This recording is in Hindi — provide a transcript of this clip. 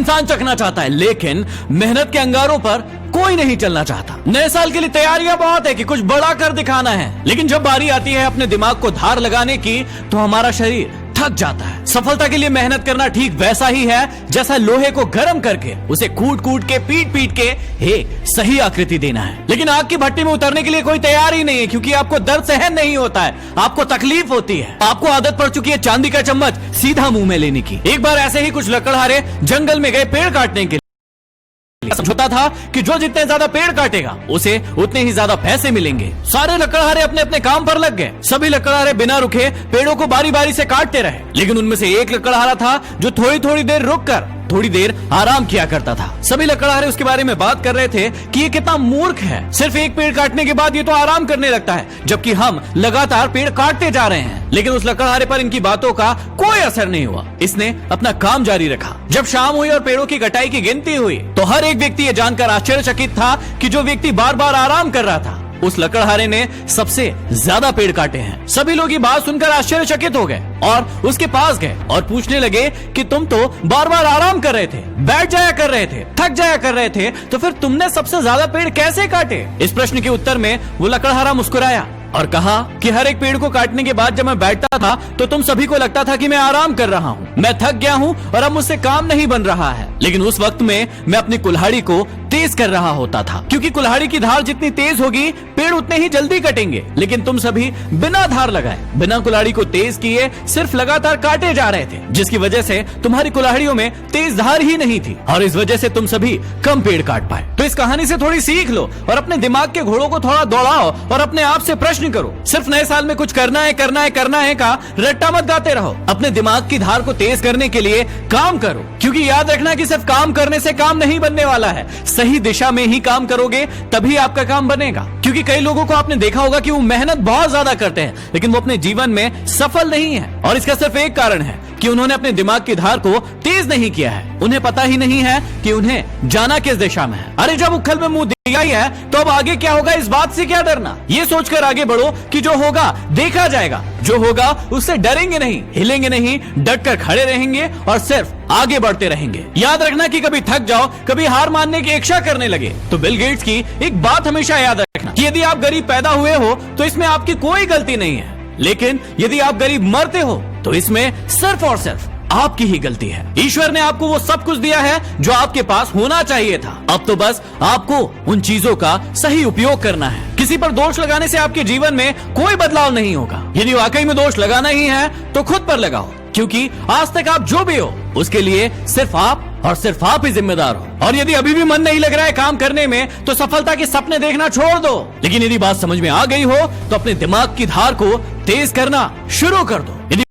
इंसान चखना चाहता है, लेकिन मेहनत के अंगारों पर कोई नहीं चलना चाहता। नए साल के लिए तैयारियां बहुत है कि कुछ बड़ा कर दिखाना है, लेकिन जब बारी आती है अपने दिमाग को धार लगाने की तो हमारा शरीर थक जाता है। सफलता के लिए मेहनत करना ठीक वैसा ही है जैसा लोहे को गर्म करके उसे कूट कूट के पीट पीट के एक सही आकृति देना है। लेकिन आग की भट्टी में उतरने के लिए कोई तैयार ही नहीं है, क्योंकि आपको दर्द सहन नहीं होता है, आपको तकलीफ होती है, आपको आदत पड़ चुकी है चांदी का चम्मच सीधा मुंह में लेने की। एक बार ऐसे ही कुछ लकड़हारे जंगल में गए पेड़ काटने के लिए। समझौता था कि जो जितने ज्यादा पेड़ काटेगा उसे उतने ही ज्यादा पैसे मिलेंगे। सारे लकड़हारे अपने अपने काम पर लग गए। सभी लकड़हारे बिना रुके पेड़ों को बारी बारी से काटते रहे, लेकिन उनमें से एक लकड़हारा था जो थोड़ी थोड़ी देर रुककर थोड़ी देर आराम किया करता था। सभी लकड़हारे उसके बारे में बात कर रहे थे कि ये कितना मूर्ख है, सिर्फ एक पेड़ काटने के बाद ये तो आराम करने लगता है, जबकि हम लगातार पेड़ काटते जा रहे हैं। लेकिन उस लकड़हारे पर इनकी बातों का कोई असर नहीं हुआ। इसने अपना काम जारी रखा। जब शाम हुई और पेड़ों की कटाई की गिनती हुई तो हर एक व्यक्ति ये जानकर आश्चर्यचकित था कि जो व्यक्ति बार बार आराम कर रहा था उस लकड़हारे ने सबसे ज्यादा पेड़ काटे हैं। सभी लोग ये बात सुनकर आश्चर्यचकित हो गए और उसके पास गए और पूछने लगे कि तुम तो बार बार आराम कर रहे थे, बैठ जाया कर रहे थे, थक जाया कर रहे थे, तो फिर तुमने सबसे ज्यादा पेड़ कैसे काटे? इस प्रश्न के उत्तर में वो लकड़हारा मुस्कुराया और कहा कि हर एक पेड़ को काटने के बाद जब मैं बैठता था तो तुम सभी को लगता था कि मैं आराम कर रहा हूँ, मैं थक गया हूँ और अब मुझसे काम नहीं बन रहा है। लेकिन उस वक्त में मैं अपनी कुल्हाड़ी को तेज कर रहा होता था, क्योंकि कुल्हाड़ी की धार जितनी तेज होगी पेड़ उतने ही जल्दी कटेंगे। लेकिन तुम सभी बिना धार लगाए, बिना कुल्हाड़ी को तेज किए सिर्फ लगातार काटे जा रहे थे, जिसकी वजह से तुम्हारी कुल्हाड़ियों में तेज धार ही नहीं थी और इस वजह से तुम सभी कम पेड़ काट पाए। तो इस कहानी से थोड़ी सीख लो और अपने दिमाग के घोड़ों को थोड़ा दौड़ाओ और अपने आप से प्रश्न करो। सिर्फ नए साल में कुछ करना है करना है करना है का रट्टा मत गाते रहो। अपने दिमाग की धार को तेज करने के लिए काम करो, क्योंकि याद रखना कि सिर्फ काम करने से काम नहीं बनने वाला है। सही दिशा में ही काम करोगे तभी आपका काम बनेगा। क्योंकि कई लोगों को आपने देखा होगा कि वो मेहनत बहुत ज्यादा करते हैं, लेकिन वो अपने जीवन में सफल नहीं है और इसका सिर्फ एक कारण है कि उन्होंने अपने दिमाग की धार को तेज नहीं किया है। उन्हें पता ही नहीं है कि उन्हें जाना किस दिशा में है। अरे जब उखल में मुंह दिया ही है तो अब आगे क्या होगा इस बात से क्या डरना। ये सोचकर आगे बढ़ो कि जो होगा देखा जाएगा, जो होगा उससे डरेंगे नहीं, हिलेंगे नहीं, डट कर खड़े रहेंगे और सिर्फ आगे बढ़ते रहेंगे। याद रखना कि कभी थक जाओ, कभी हार मानने की इच्छा करने लगे तो बिल गेट्स की एक बात हमेशा याद रखना कि यदि आप गरीब पैदा हुए हो तो इसमें आपकी कोई गलती नहीं है, लेकिन यदि आप गरीब मरते हो तो इसमें सिर्फ और सिर्फ आपकी ही गलती है। ईश्वर ने आपको वो सब कुछ दिया है जो आपके पास होना चाहिए था। अब तो बस आपको उन चीजों का सही उपयोग करना है। किसी पर दोष लगाने से आपके जीवन में कोई बदलाव नहीं होगा। यदि वाकई में दोष लगाना ही है तो खुद पर लगाओ, क्योंकि आज तक आप जो भी हो उसके लिए सिर्फ आप और सिर्फ आप ही जिम्मेदार हो। और यदि अभी भी मन नहीं लग रहा है काम करने में तो सफलता के सपने देखना छोड़ दो। लेकिन यदि बात समझ में आ गई हो तो अपने दिमाग की धार को तेज करना शुरू कर दो। यदि